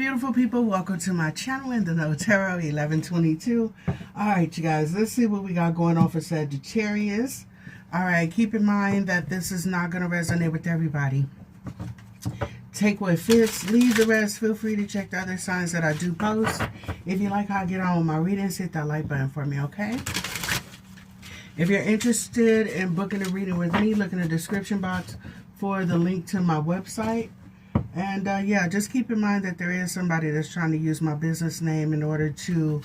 beautiful people, welcome to my channel in the No Tarot 1122. Alright you guys, let's see what we got going on for Sagittarius. Alright, keep in mind that this is not going to resonate with everybody. Take what fits, leave the rest. Feel free to check the other signs that I do post. If you like how I get on with my readings, hit that like button for me, okay? If you're interested in booking a reading with me, look in the description box for the link to my website. And yeah, just keep in mind that there is somebody that's trying to use my business name in order to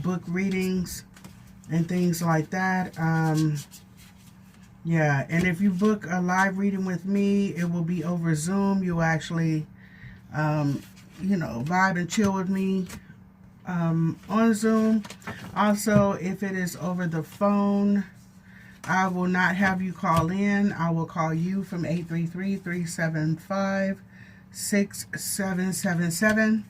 book readings and things like that. Yeah, and if you book a live reading with me, it will be over Zoom. You'll actually, you know, vibe and chill with me on Zoom. Also, if it is over the phone, I will not have you call in. I will call you from 833-375-6777.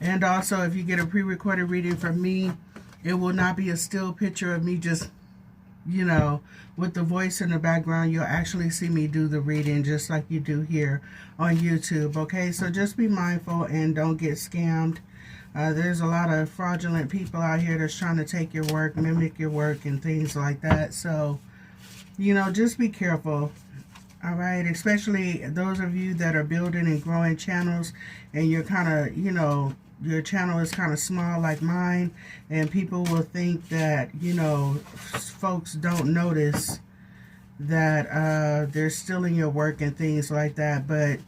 And also, if you get a pre-recorded reading from me, it will not be a still picture of me just, you know, with the voice in the background. You'll actually see me do the reading just like you do here on YouTube, okay? So just be mindful and don't get scammed. There's a lot of fraudulent people out here that's trying to take your work, mimic your work, and things like that. So, you know, just be careful, all right? Especially those of you that are building and growing channels, and you're kind of, you know, your channel is kind of small like mine, and people will think that, you know, folks don't notice that they're stealing your work and things like that. But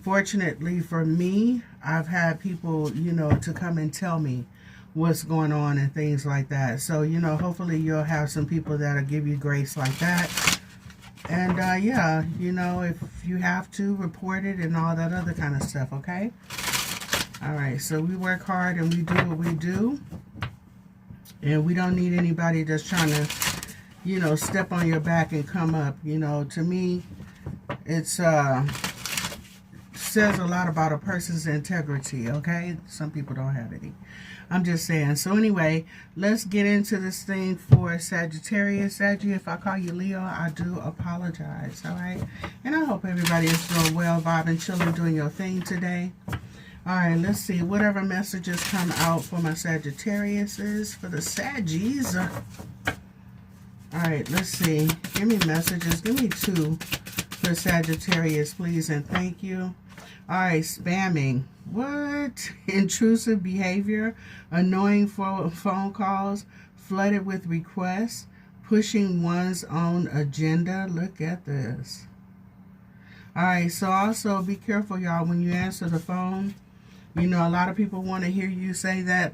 fortunately for me, I've had people, you know, to come and tell me what's going on and things like that. So, you know, hopefully you'll have some people that'll give you grace like that. And yeah, you know, if you have to, report it and all that other kind of stuff, okay? All right, so we work hard and we do what we do. And we don't need anybody that's trying to, you know, step on your back and come up. You know, to me, it's says a lot about a person's integrity, okay? Some people don't have any. I'm just saying. So anyway, let's get into this thing for Sagittarius. Saggy, if I call you Leo, I do apologize, all right? And I hope everybody is doing well, vibing, chilling, doing your thing today. All right, let's see. Whatever messages come out for my Sagittariuses, for the Saggies. All right, let's see. Give me messages. Give me 2 for Sagittarius, please, and thank you. All right, spamming. What? Intrusive behavior, annoying phone calls, flooded with requests, pushing one's own agenda. Look at this. All right, so also be careful, y'all, when you answer the phone. You know, a lot of people want to hear you say that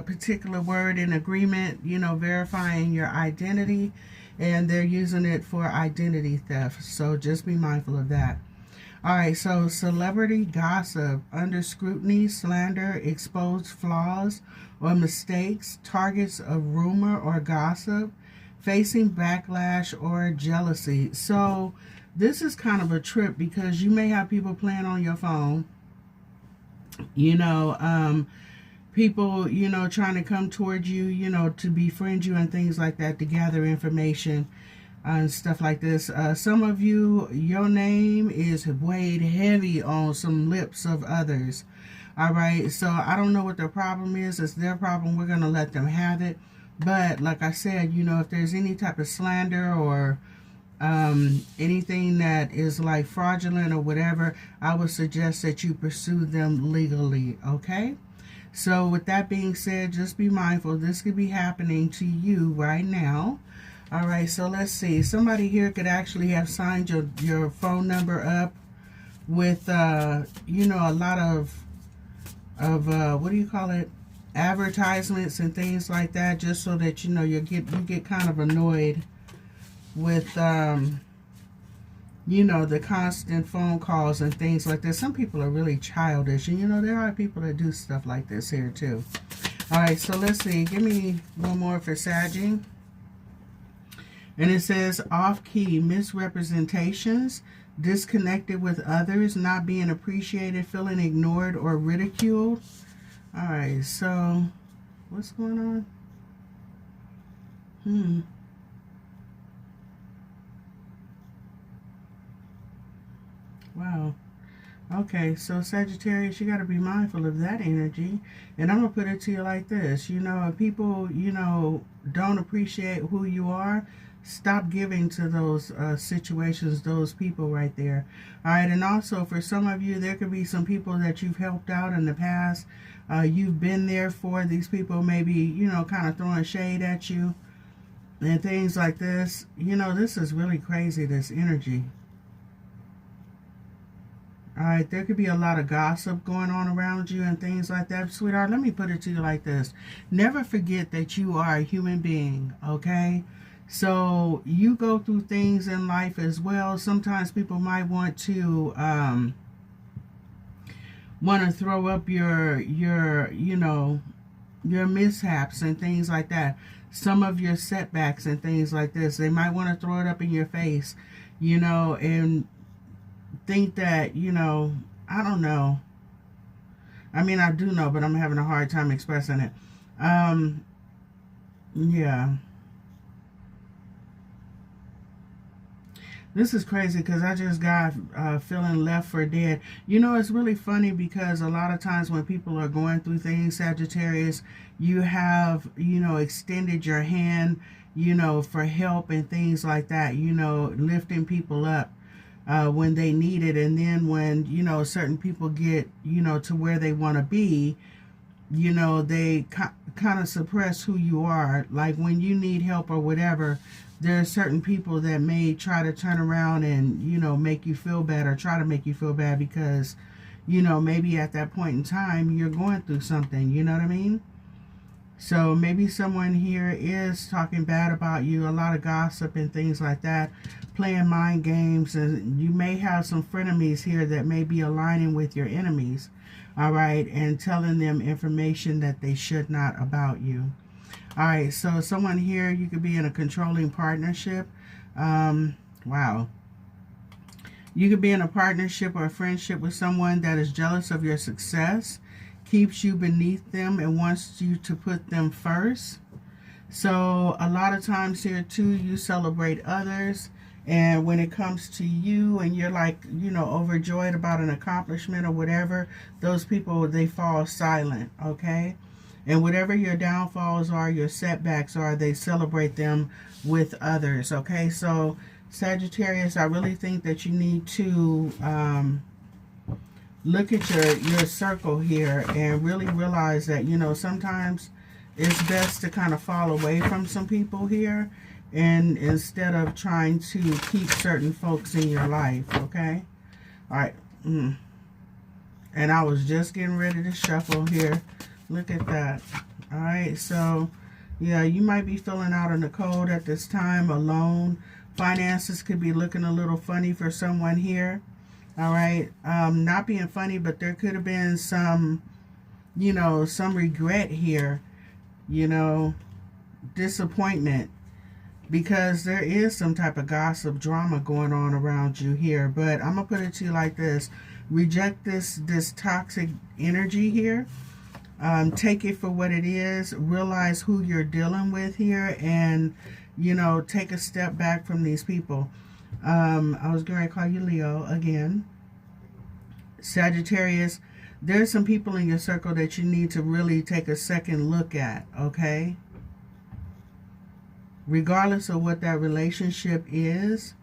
particular word in agreement, you know, verifying your identity, and they're using it for identity theft. So just be mindful of that. All right, so celebrity gossip, under scrutiny, slander, exposed flaws or mistakes, targets of rumor or gossip, facing backlash or jealousy. So this is kind of a trip because you may have people playing on your phone, you know, people, you know, trying to come towards you, you know, to befriend you and things like that, to gather information and stuff like this. Some of you, your name is weighed heavy on some lips of others. All right, so I don't know what their problem is. It's their problem. We're going to let them have it. But like I said, you know, if there's any type of slander or anything that is like fraudulent or whatever, I would suggest that you pursue them legally, okay? So with that being said, just be mindful. This could be happening to you right now. All right, so let's see. Somebody here could actually have signed your phone number up with, you know, a lot of what do you call it? Advertisements and things like that, just so that, you know, you get kind of annoyed with, you know, the constant phone calls and things like this. Some people are really childish, and, you know, there are people that do stuff like this here, too. All right, so let's see. Give me one more for Saggy. And it says off-key, misrepresentations, disconnected with others, not being appreciated, feeling ignored or ridiculed. All right, so what's going on? Wow. Okay, so Sagittarius, you got to be mindful of that energy. And I'm going to put it to you like this. You know, if people, you know, don't appreciate who you are, stop giving to those situations, those people right there. All right, and also for some of you, there could be some people that you've helped out in the past. You've been there for these people, maybe, you know, kind of throwing shade at you and things like this. You know, this is really crazy, this energy. All right, there could be a lot of gossip going on around you and things like that. Sweetheart, let me put it to you like this. Never forget that you are a human being, okay? So you go through things in life as well. Sometimes people might want to throw up your you know, your mishaps and things like that. Some of your setbacks and things like this. They might want to throw it up in your face, you know, and think that, you know, I don't know. I mean, I do know, but I'm having a hard time expressing it. Yeah. This is crazy because I just got feeling left for dead. You know, it's really funny because a lot of times when people are going through things, Sagittarius, you have, you know, extended your hand, you know, for help and things like that, you know, lifting people up when they need it. And then when, you know, certain people get, you know, to where they want to be, you know, they kind of suppress who you are. Like when you need help or whatever, there are certain people that may try to turn around and, you know, make you feel bad or try to make you feel bad because, you know, maybe at that point in time you're going through something, you know what I mean? So maybe someone here is talking bad about you, a lot of gossip and things like that, playing mind games, and you may have some frenemies here that may be aligning with your enemies, all right, and telling them information that they should not about you. All right, so someone here, you could be in a controlling partnership. Wow. You could be in a partnership or a friendship with someone that is jealous of your success, keeps you beneath them, and wants you to put them first. So a lot of times here too, you celebrate others, and when it comes to you and you're like, you know, overjoyed about an accomplishment or whatever, those people, they fall silent, okay? And whatever your downfalls are, your setbacks are, they celebrate them with others, okay? So Sagittarius, I really think that you need to look at your circle here and really realize that, you know, sometimes it's best to kind of fall away from some people here, and instead of trying to keep certain folks in your life, okay? All right. And I was just getting ready to shuffle here. Look at that. All right, so yeah, you might be feeling out in the cold at this time, alone. Finances could be looking a little funny for someone here. All right, not being funny, but there could have been some, you know, some regret here, you know, disappointment, because there is some type of gossip drama going on around you here. But I'm gonna put it to you like this: reject this toxic energy here. Take it for what it is. Realize who you're dealing with here, and, you know, take a step back from these people. I was going to call you Leo again. Sagittarius, there's some people in your circle that you need to really take a second look at, okay? Regardless of what that relationship is,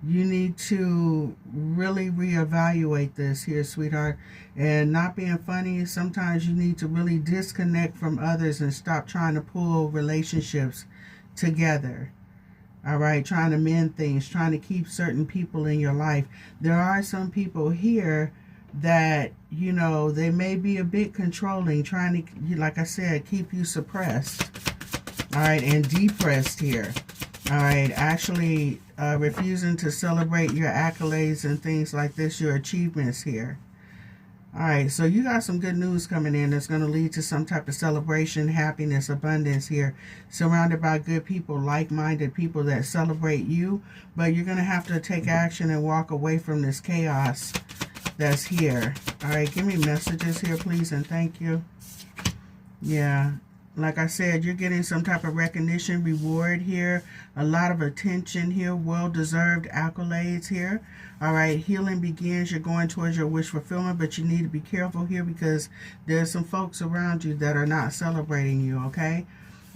you need to really reevaluate this here, sweetheart. And not being funny, sometimes you need to really disconnect from others and stop trying to pull relationships together. All right, trying to mend things, trying to keep certain people in your life. There are some people here that, you know, they may be a bit controlling, trying to, like I said, keep you suppressed. All right, and depressed here. All right, actually refusing to celebrate your accolades and things like this, your achievements here. All right, so you got some good news coming in that's going to lead to some type of celebration, happiness, abundance here. Surrounded by good people, like-minded people that celebrate you. But you're going to have to take action and walk away from this chaos that's here. All right, give me messages here, please, and thank you. Yeah. Like I said, you're getting some type of recognition, reward here, a lot of attention here, well-deserved accolades here. All right, healing begins. You're going towards your wish fulfillment, but you need to be careful here because there's some folks around you that are not celebrating you, okay?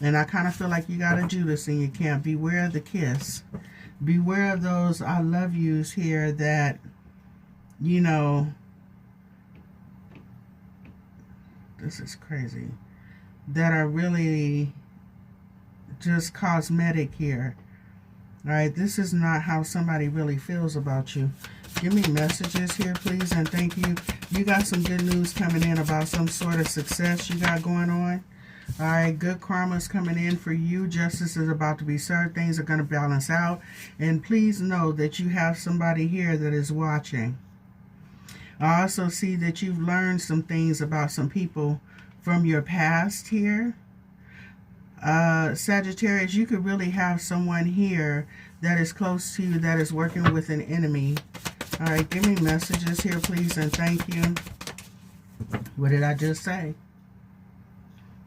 And I kind of feel like you got a Judas in your camp. Beware of the kiss. Beware of those I love yous here that, you know, this is crazy, that are really just cosmetic here. All right, this is not how somebody really feels about you. Give me messages here, please, and thank you. You got some good news coming in about some sort of success you got going on. All right, good karma's coming in for you. Justice is about to be served. Things are going to balance out. And please know that you have somebody here that is watching. I also see that you've learned some things about some people from your past here. Sagittarius, you could really have someone here that is close to you that is working with an enemy. All right, give me messages here, please, and thank you. What did I just say?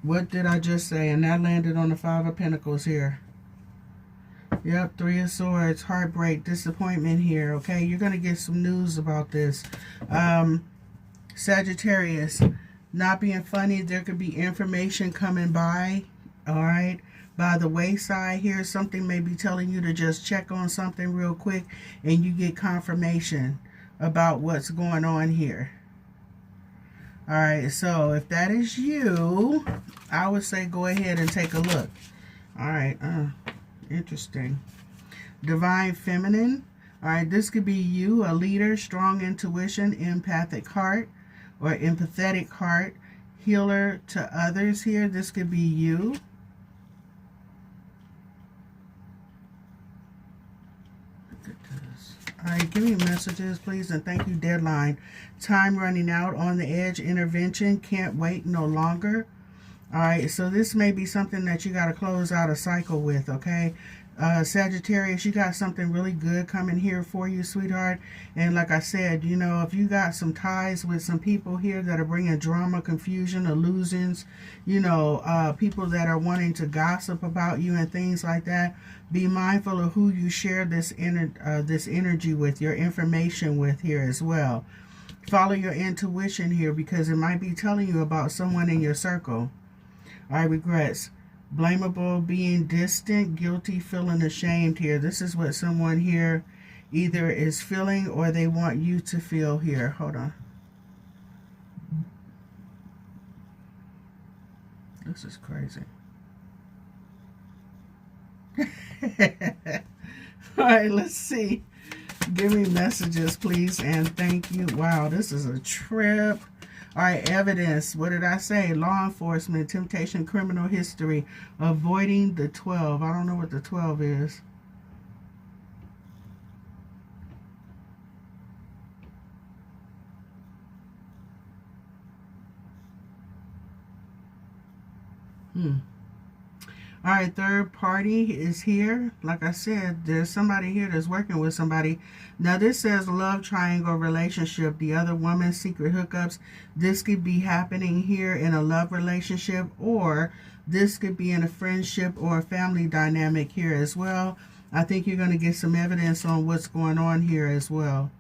What did I just say? And that landed on the Five of Pentacles here. Yep, Three of Swords, heartbreak, disappointment here, okay? You're going to get some news about this. Sagittarius, not being funny, there could be information coming by, all right? By the wayside here, something may be telling you to just check on something real quick and you get confirmation about what's going on here. All right, so if that is you, I would say go ahead and take a look. All right, interesting. Divine Feminine. All right, this could be you, a leader, strong intuition, empathic heart, or empathetic heart, healer to others here. This could be you. Look at this. All right, give me messages, please, and thank you. Deadline. Time running out, on the edge, intervention, can't wait no longer. All right, so this may be something that you got to close out a cycle with, okay? Sagittarius, you got something really good coming here for you, sweetheart. And like I said, you know, if you got some ties with some people here that are bringing drama, confusion, illusions, you know, people that are wanting to gossip about you and things like that, be mindful of who you share this energy with, your information with here as well. Follow your intuition here because it might be telling you about someone in your circle. All right, regrets. Blamable, being distant, guilty, feeling ashamed here. This is what someone here either is feeling or they want you to feel here. Hold on. This is crazy. All right, let's see. Give me messages, please, and thank you. Wow, this is a trip. All right, evidence. What did I say? Law enforcement, temptation, criminal history, avoiding the 12. I don't know what the 12 is. All right, third party is here. Like I said, there's somebody here that's working with somebody. Now, this says love triangle relationship. The other woman, secret hookups. This could be happening here in a love relationship, or this could be in a friendship or a family dynamic here as well. I think you're going to get some evidence on what's going on here as well.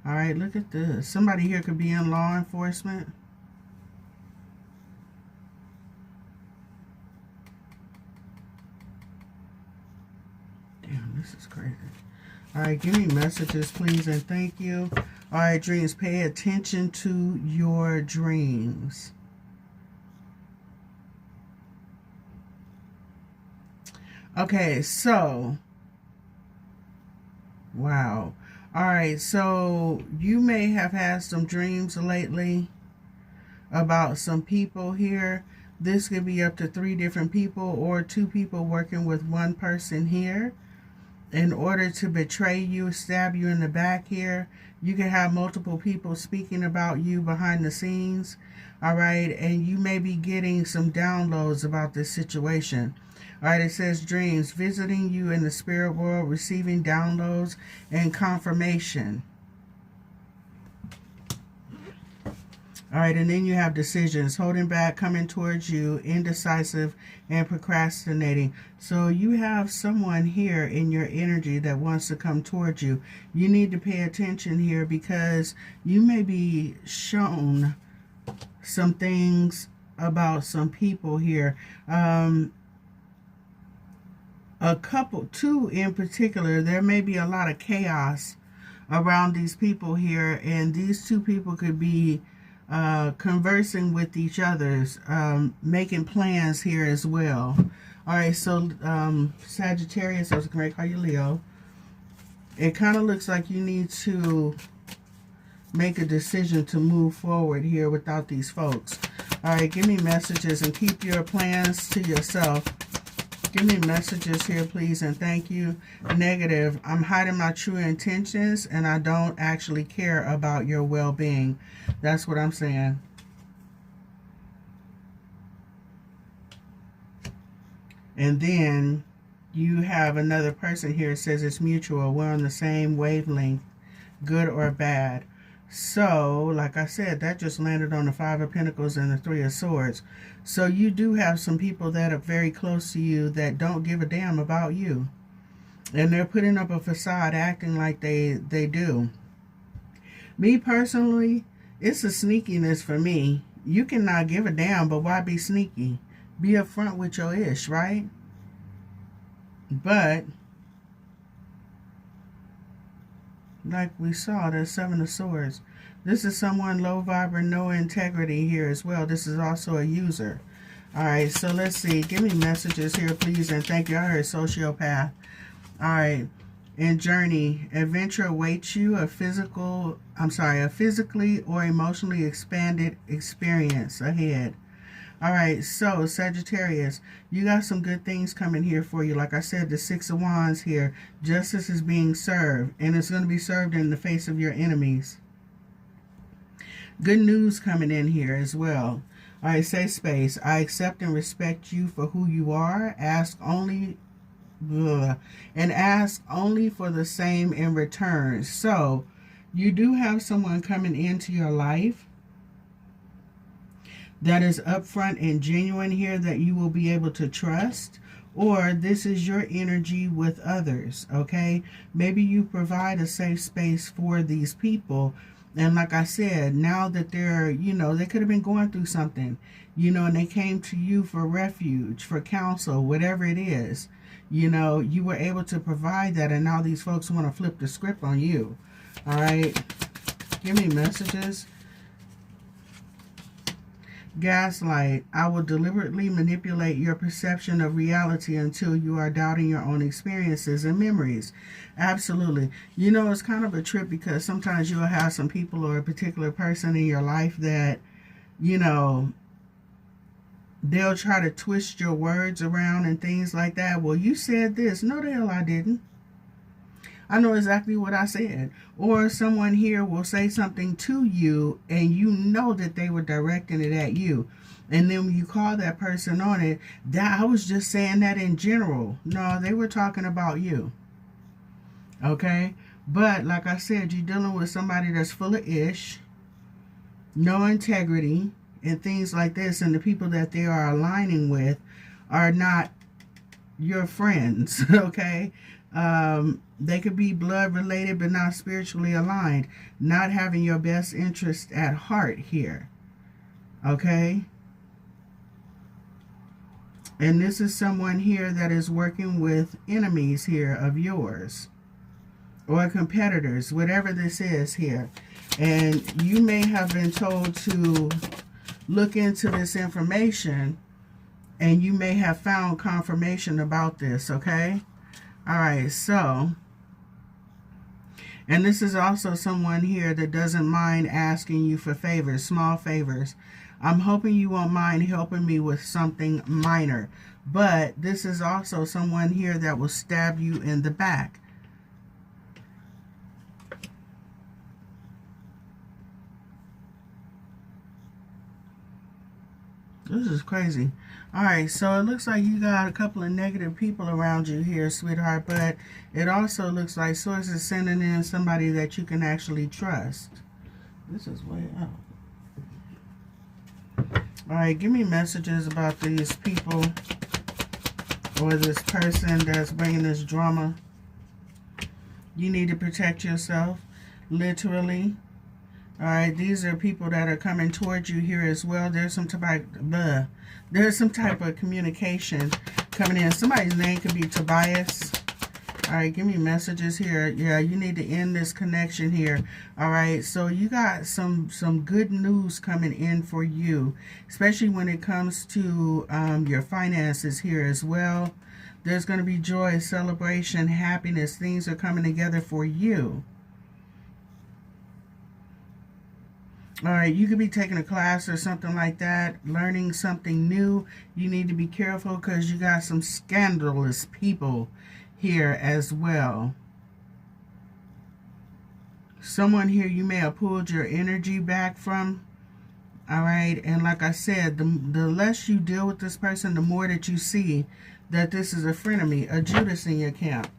All right, look at this. Somebody here could be in law enforcement. This is crazy. All right, give me messages, please, and thank you. All right, dreams, pay attention to your dreams. Okay, so, wow. All right, so you may have had some dreams lately about some people here. This could be up to 3 different people or 2 people working with one person here. In order to betray you, stab you in the back here. You can have multiple people speaking about you behind the scenes. All right, and you may be getting some downloads about this situation. All right, it says dreams, visiting you in the spirit world, receiving downloads and confirmation. All right, and then you have decisions, holding back, coming towards you, indecisive, and procrastinating. So you have someone here in your energy that wants to come towards you. You need to pay attention here because you may be shown some things about some people here. Two in particular, there may be a lot of chaos around these people here, and these two people could be conversing with each other's, making plans here as well. All right, so Sagittarius, I was going to call you Leo. It kind of looks like you need to make a decision to move forward here without these folks. All right, give me messages and keep your plans to yourself. Give me messages here, please, and thank you. Negative, I'm hiding my true intentions, and I don't actually care about your well-being. That's what I'm saying. And then you have another person here that says it's mutual. We're on the same wavelength, good or bad. So, like I said, that just landed on the Five of Pentacles and the Three of Swords. So you do have some people that are very close to you that don't give a damn about you. And they're putting up a facade acting like they do. Me personally, it's a sneakiness for me. You cannot give a damn, but why be sneaky? Be upfront with your ish, right? But like we saw, the Seven of Swords. This is someone low vibrant, no integrity here as well. This is also a user. All right, so let's see. Give me messages here, please, and thank you. I heard sociopath. All right. In journey, adventure awaits you, a physically or emotionally expanded experience ahead. All right, so Sagittarius, you got some good things coming here for you. Like I said, the Six of Wands here, justice is being served, and it's going to be served in the face of your enemies. Good news coming in here as well. All right, safe space. I accept and respect you for who you are. Ask only for the same in return. So you do have someone coming into your life that is upfront and genuine here that you will be able to trust, or this is your energy with others, okay? Maybe you provide a safe space for these people, and like I said, now that they're, they could have been going through something, and they came to you for refuge, for counsel, whatever it is, you were able to provide that, and now these folks want to flip the script on you. All right, give me messages. Gaslight. I will deliberately manipulate your perception of reality until you are doubting your own experiences and memories. Absolutely. It's kind of a trip because sometimes you'll have some people or a particular person in your life that, they'll try to twist your words around and things like that. Well, you said this. No, the hell I didn't. I know exactly what I said. Or someone here will say something to you and you know that they were directing it at you. And then when you call that person on it, that I was just saying that in general. No, they were talking about you. Okay? But like I said, you're dealing with somebody that's full of ish, no integrity, and things like this. And the people that they are aligning with are not your friends. Okay? They could be blood related but not spiritually aligned, not having your best interest at heart here. Okay? And this is someone here that is working with enemies here of yours or competitors, whatever this is here. And you may have been told to look into this information, and you may have found confirmation about this. Okay? All right, so, and this is also someone here that doesn't mind asking you for favors, small favors. I'm hoping you won't mind helping me with something minor. But this is also someone here that will stab you in the back. This is crazy. Alright, so it looks like you got a couple of negative people around you here, sweetheart, but it also looks like Source is sending in somebody that you can actually trust. This is way out. All right, give me messages about these people or this person that's bringing this drama. You need to protect yourself, literally. All right, these are people that are coming towards you here as well. There's some type of communication coming in. Somebody's name could be Tobias. All right, give me messages here. Yeah, you need to end this connection here. All right, so you got some good news coming in for you, especially when it comes to your finances here as well. There's going to be joy, celebration, happiness. Things are coming together for you. All right, you could be taking a class or something like that, learning something new. You need to be careful because you got some scandalous people here as well. Someone here you may have pulled your energy back from. All right, and like I said, the less you deal with this person, the more that you see that this is a frenemy, a Judas in your camp.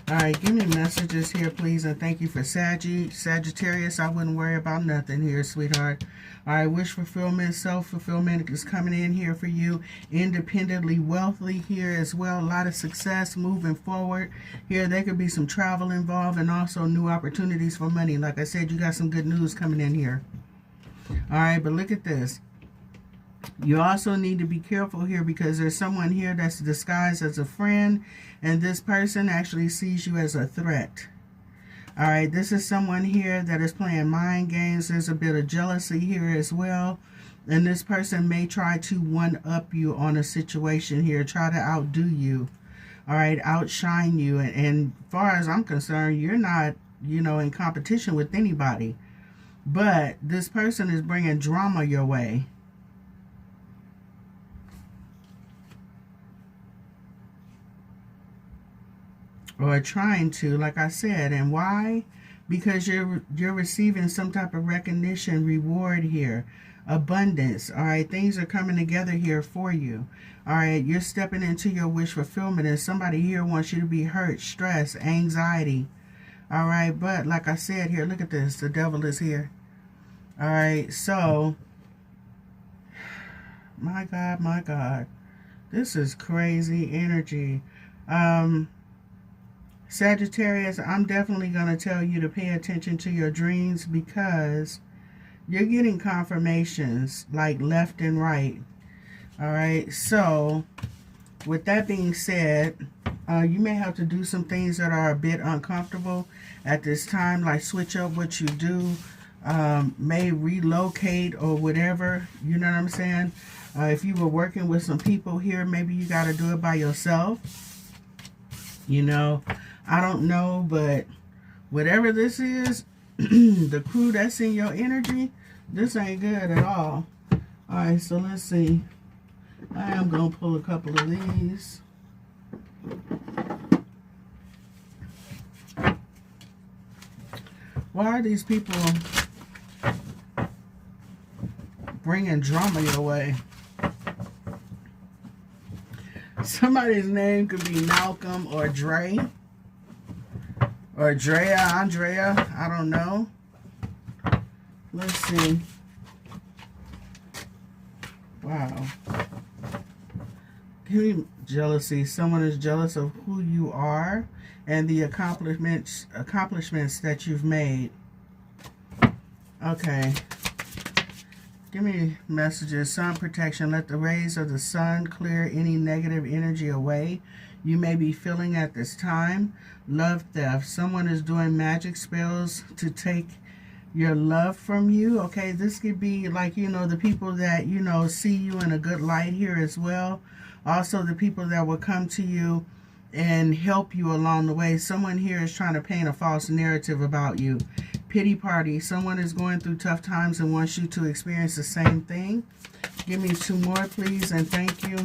All right, give me messages here, please, and thank you for Sagittarius. I wouldn't worry about nothing here, sweetheart. All right, wish fulfillment, self-fulfillment is coming in here for you. Independently wealthy here as well. A lot of success moving forward. Here, there could be some travel involved and also new opportunities for money. Like I said, you got some good news coming in here. All right, but look at this. You also need to be careful here because there's someone here that's disguised as a friend, and this person actually sees you as a threat. All right, this is someone here that is playing mind games. There's a bit of jealousy here as well, and this person may try to one-up you on a situation here, try to outdo you, all right, outshine you. And far as I'm concerned, you're not, in competition with anybody, but this person is bringing drama your way. Or trying to, like I said. And why? Because you're receiving some type of recognition, reward here, abundance. All right, things are coming together here for you. All right, you're stepping into your wish fulfillment, and somebody here wants you to be hurt, stress, anxiety. All right, but like I said here, look at this, the devil is here. All right, so my God, this is crazy energy. Sagittarius, I'm definitely going to tell you to pay attention to your dreams because you're getting confirmations like left and right. All right, so with that being said, you may have to do some things that are a bit uncomfortable at this time, like switch up what you do, may relocate or whatever, you know what I'm saying? If you were working with some people here, maybe you got to do it by yourself. I don't know, but whatever this is, the crew that's in your energy, this ain't good at all. All right, so let's see. I am going to pull a couple of these. Why are these people bringing drama your way? Somebody's name could be Malcolm or Dre. Or Drea, Andrea, I don't know. Let's see. Wow. Give me jealousy. Someone is jealous of who you are and the accomplishments that you've made. Okay. Give me messages. Sun protection. Let the rays of the sun clear any negative energy away you may be feeling at this time. Love theft. Someone is doing magic spells to take your love from you. Okay, this could be like, the people that, see you in a good light here as well. Also, the people that will come to you and help you along the way. Someone here is trying to paint a false narrative about you. Pity party. Someone is going through tough times and wants you to experience the same thing. Give me 2 more, please, and thank you.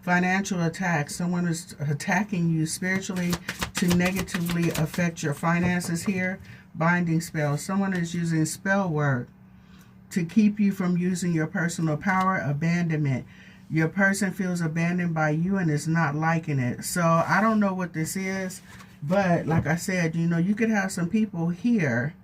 Financial attack. Someone is attacking you spiritually to negatively affect your finances here. Binding spell. Someone is using spell work to keep you from using your personal power. Abandonment. Your person feels abandoned by you and is not liking it. So I don't know what this is, but like I said, you could have some people here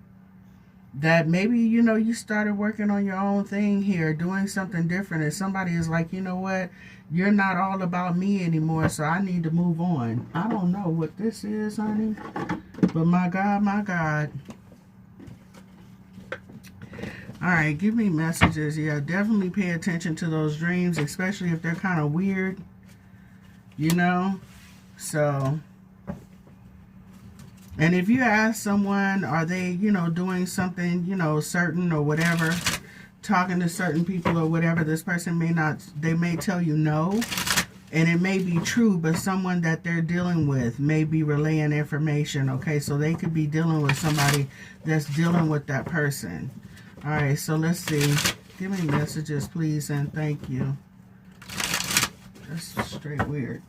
that maybe, you know, you started working on your own thing here, doing something different, and somebody is like, you know what, you're not all about me anymore, so I need to move on. I don't know what this is, honey, but my God, my God. All right, give me messages. Yeah, definitely pay attention to those dreams, especially if they're kind of weird, you know. So, and if you ask someone, are they, you know, doing something, you know, certain or whatever, talking to certain people or whatever, this person may not, they may tell you no. And it may be true, but someone that they're dealing with may be relaying information, okay? So they could be dealing with somebody that's dealing with that person. All right, so let's see. Give me messages, please, and thank you. That's straight weird.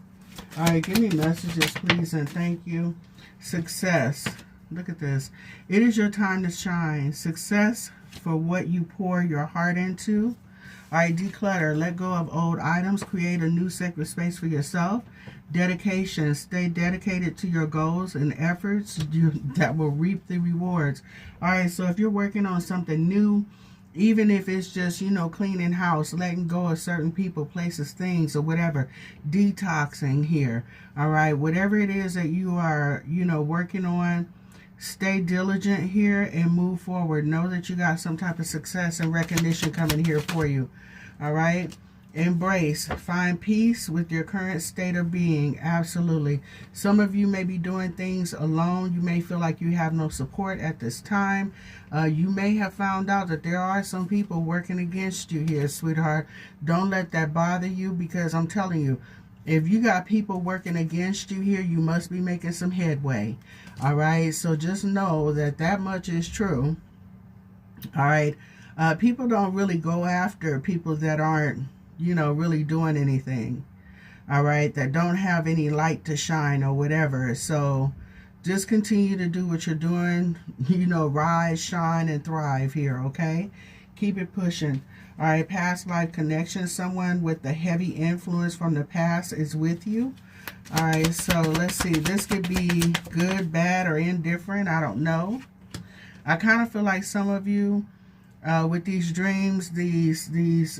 All right, give me messages, please, and thank you. Success. Look at this. It is your time to shine. Success for what you pour your heart into. All right, declutter. Let go of old items. Create a new sacred space for yourself. Dedication. Stay dedicated to your goals and efforts that will reap the rewards. All right, so if you're working on something new, even if it's just, you know, cleaning house, letting go of certain people, places, things, or whatever, detoxing here. All right, whatever it is that you are, you know, working on, stay diligent here and move forward. Know that you got some type of success and recognition coming here for you. All right. Embrace. Find peace with your current state of being. Absolutely. Some of you may be doing things alone. You may feel like you have no support at this time. You may have found out that there are some people working against you here, sweetheart. Don't let that bother you, because I'm telling you, if you got people working against you here, you must be making some headway. All right. So just know that that much is true. All right. People don't really go after people that aren't, you know, really doing anything. All right. That don't have any light to shine or whatever. So just continue to do what you're doing. You know, rise, shine, and thrive here. Okay. Keep it pushing. All right. Past life connection. Someone with a heavy influence from the past is with you. All right. So let's see. This could be good, bad, or indifferent. I don't know. I kind of feel like some of you, with these dreams, these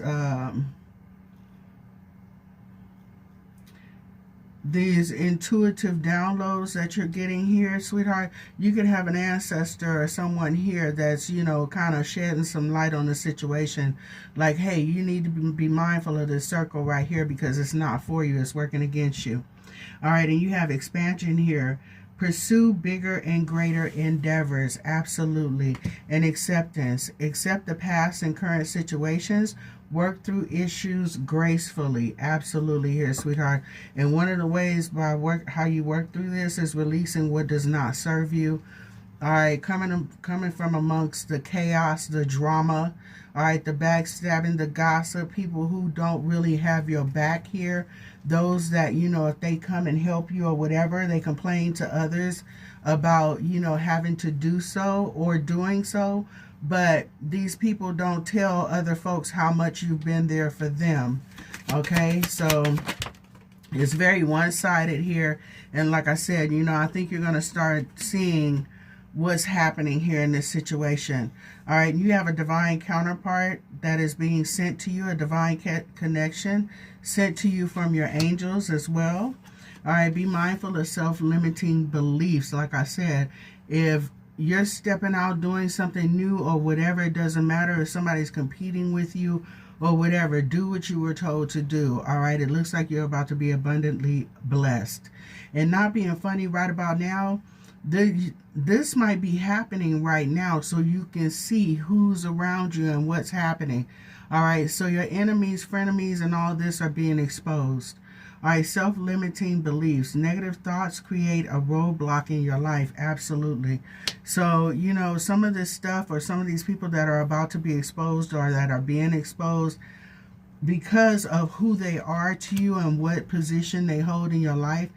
intuitive downloads that you're getting here, sweetheart, you could have an ancestor or someone here that's, you know, kind of shedding some light on the situation. Like, hey, you need to be mindful of this circle right here, because it's not for you. It's working against you. All right, and you have expansion here. Pursue bigger and greater endeavors. Absolutely. And acceptance. Accept the past and current situations. Work through issues gracefully. Absolutely here, sweetheart. And one of the ways by how you work through this is releasing what does not serve you. All right, coming from amongst the chaos, the drama, all right, the backstabbing, the gossip, people who don't really have your back here. Those that, you know, if they come and help you or whatever, they complain to others about, you know, having to do so or doing so. But these people don't tell other folks how much you've been there for them. Okay, so it's very one-sided here. And like I said, you know, I think you're going to start seeing what's happening here in this situation. All right, you have a divine counterpart that is being sent to you, a divine connection sent to you from your angels as well. All right, be mindful of self-limiting beliefs. Like I said, if you're stepping out doing something new or whatever, it doesn't matter if somebody's competing with you or whatever, do what you were told to do. All right, it looks like you're about to be abundantly blessed. And not being funny right about now, this might be happening right now, so you can see who's around you and what's happening. All right, so your enemies, frenemies, and all this are being exposed. All right, self-limiting beliefs. Negative thoughts create a roadblock in your life. Absolutely. So, you know, some of this stuff or some of these people that are about to be exposed or that are being exposed because of who they are to you and what position they hold in your life,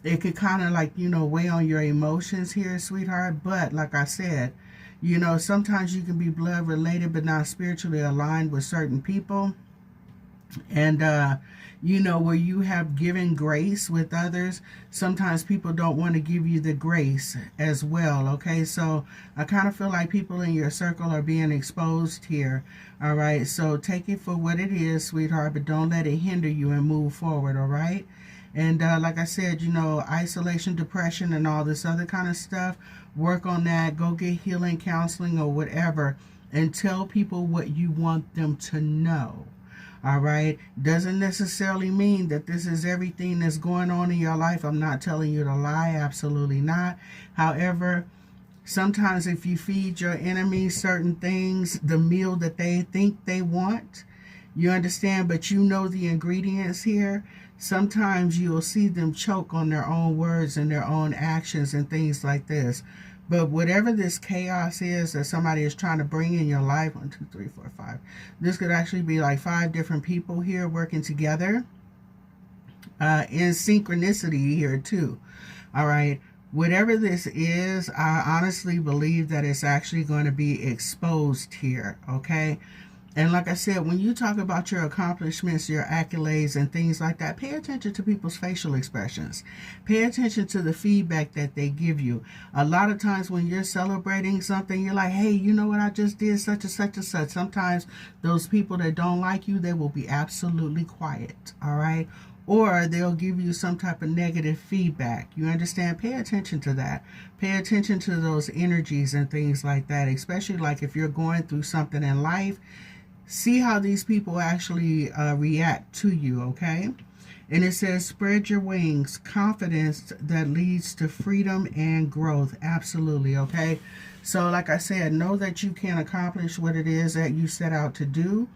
it could kind of like, you know, weigh on your emotions here, sweetheart. But like I said, you know, sometimes you can be blood related but not spiritually aligned with certain people. And you know, where you have given grace with others, sometimes people don't want to give you the grace as well. Okay, so I kind of feel like people in your circle are being exposed here. All right, so take it for what it is, sweetheart, but don't let it hinder you and move forward. All right. And like I said, you know, isolation, depression, and all this other kind of stuff, work on that. Go get healing, counseling, or whatever, and tell people what you want them to know. All right. Doesn't necessarily mean that this is everything that's going on in your life. I'm not telling you to lie. Absolutely not. However, sometimes if you feed your enemies certain things, the meal that they think they want, you understand, but you know the ingredients here, sometimes you'll see them choke on their own words and their own actions and things like this. But whatever this chaos is that somebody is trying to bring in your life, 1, 2, 3, 4, 5. This could actually be like 5 different people here working together in synchronicity here too. All right. Whatever this is, I honestly believe that it's actually going to be exposed here. Okay. And like I said, when you talk about your accomplishments, your accolades, and things like that, pay attention to people's facial expressions. Pay attention to the feedback that they give you. A lot of times when you're celebrating something, you're like, hey, you know what I just did, such and such and such. Sometimes those people that don't like you, they will be absolutely quiet, all right? Or they'll give you some type of negative feedback. You understand? Pay attention to that. Pay attention to those energies and things like that, especially like if you're going through something in life. See how these people actually react to you, okay? And it says, spread your wings, confidence that leads to freedom and growth. Absolutely, okay? So like I said, know that you can accomplish what it is that you set out to do.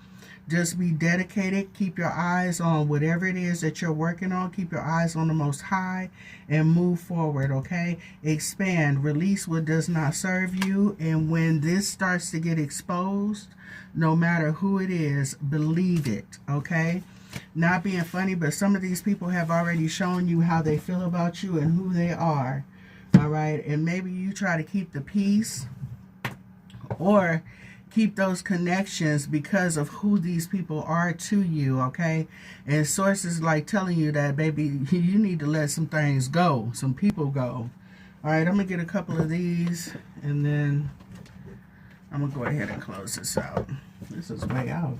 Just be dedicated. Keep your eyes on whatever it is that you're working on. Keep your eyes on the Most High and move forward, okay? Expand. Release what does not serve you. And when this starts to get exposed, no matter who it is, believe it, okay? Not being funny, but some of these people have already shown you how they feel about you and who they are, all right? And maybe you try to keep the peace or keep those connections because of who these people are to you, okay? And sources like telling you that, baby, you need to let some things go, some people go. All right, I'm going to get a couple of these, and then I'm going to go ahead and close this out. This is way out.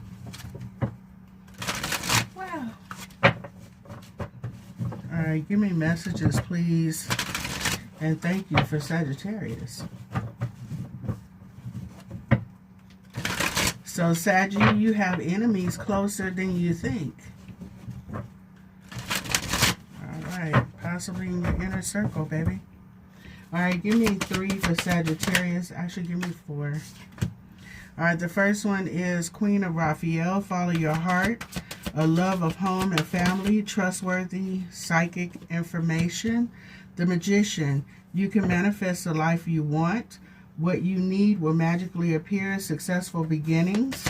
Wow. All right, give me messages, please. And thank you for Sagittarius. So, Saggy, you have enemies closer than you think. All right. Possibly in your inner circle, baby. All right. Give me 3 for Sagittarius. Actually, give me 4. All right. The first one is Queen of Raphael. Follow your heart. A love of home and family. Trustworthy psychic information. The Magician. You can manifest the life you want. What you need will magically appear. Successful beginnings.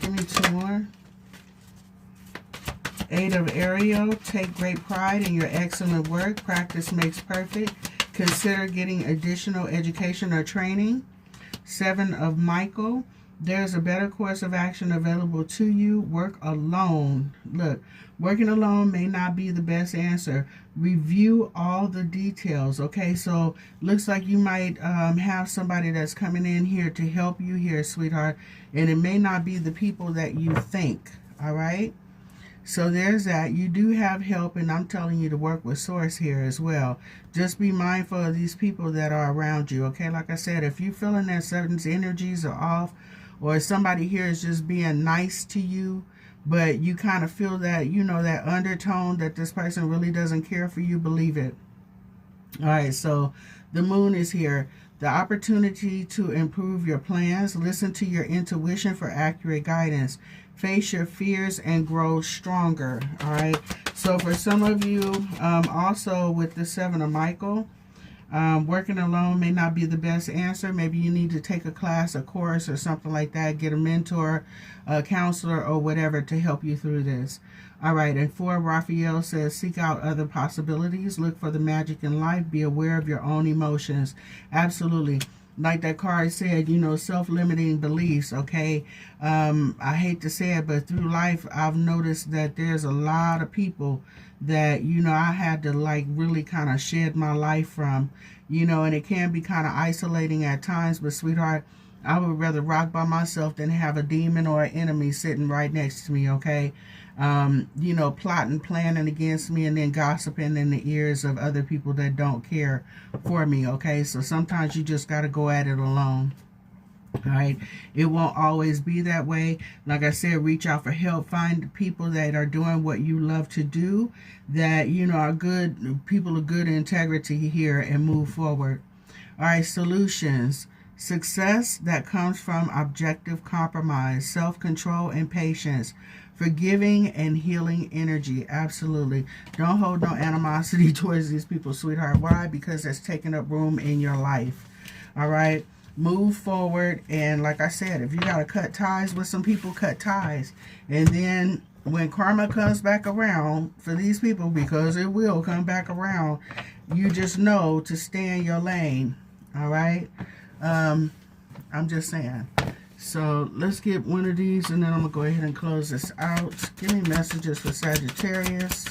Give me 2 more. 8 of Ariel. Take great pride in your excellent work. Practice makes perfect. Consider getting additional education or training. 7 of Michael. There's a better course of action available to you. Work alone. Look, working alone may not be the best answer. Review all the details, okay? So looks like you might have somebody that's coming in here to help you here, sweetheart. And it may not be the people that you think, all right? So there's that. You do have help, and I'm telling you to work with Source here as well. Just be mindful of these people that are around you, okay? Like I said, if you're feeling that certain energies are off, or somebody here is just being nice to you, but you kind of feel that, you know, that undertone that this person really doesn't care for you, believe it. All right, so the moon is here. The opportunity to improve your plans. Listen to your intuition for accurate guidance. Face your fears and grow stronger. All right, so for some of you, also with the 7 of Michael, working alone may not be the best answer. Maybe you need to take a class, a course, or something like that. Get a mentor, a counselor, or whatever to help you through this. All right, and 4, Raphael says, seek out other possibilities. Look for the magic in life. Be aware of your own emotions. Absolutely. like that card said, you know, self-limiting beliefs, okay? I hate to say it, but through life, I've noticed that there's a lot of people that, you know, I had to like really kind of shed my life from, you know, and it can be kind of isolating at times, but sweetheart, I would rather rock by myself than have a demon or an enemy sitting right next to me, okay? You know, plotting, planning against me, and then gossiping in the ears of other people that don't care for me, okay? So sometimes you just got to go at it alone. All right, it won't always be that way. Like I said, reach out for help. Find people that are doing what you love to do, that, you know, are good people of good integrity here, and move forward. All right, solutions. Success that comes from objective compromise, self-control, and patience. Forgiving and healing energy. Absolutely. Don't hold no animosity towards these people, sweetheart. Why? Because it's taking up room in your life. All right. Move forward. And like I said, if you got to cut ties with some people, cut ties. And then when karma comes back around for these people, because it will come back around, you just know to stay in your lane. All right. I'm just saying. So let's get one of these, and then I'm going to go ahead and close this out. Give me messages for Sagittarius.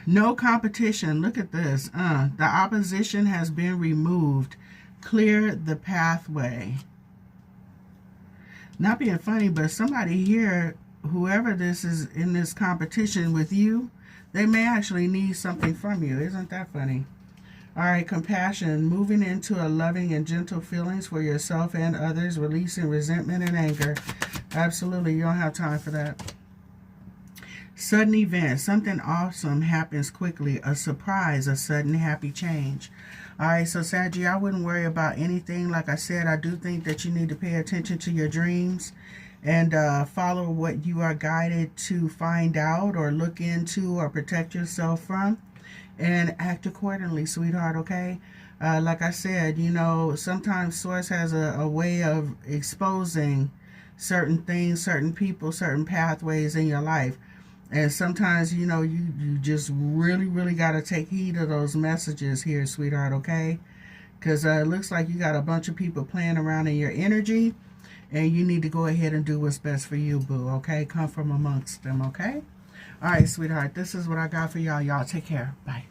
No competition. Look at this. The opposition has been removed. Clear the pathway. Not being funny, but somebody here, whoever this is in this competition with you, they may actually need something from you. Isn't that funny? All right, compassion, moving into a loving and gentle feelings for yourself and others, releasing resentment and anger. Absolutely, you don't have time for that. Sudden event, something awesome happens quickly, a surprise, a sudden happy change. All right, so Saggy, I wouldn't worry about anything. Like I said, I do think that you need to pay attention to your dreams and follow what you are guided to find out or look into or protect yourself from. And act accordingly, sweetheart, okay? Like I said, you know, sometimes Source has a way of exposing certain things, certain people, certain pathways in your life. And sometimes, you know, you just really got to take heed of those messages here, sweetheart, okay? Because it looks like you got a bunch of people playing around in your energy, and you need to go ahead and do what's best for you, boo, okay? Come from amongst them, okay? All right, sweetheart, this is what I got for y'all. Y'all take care. Bye.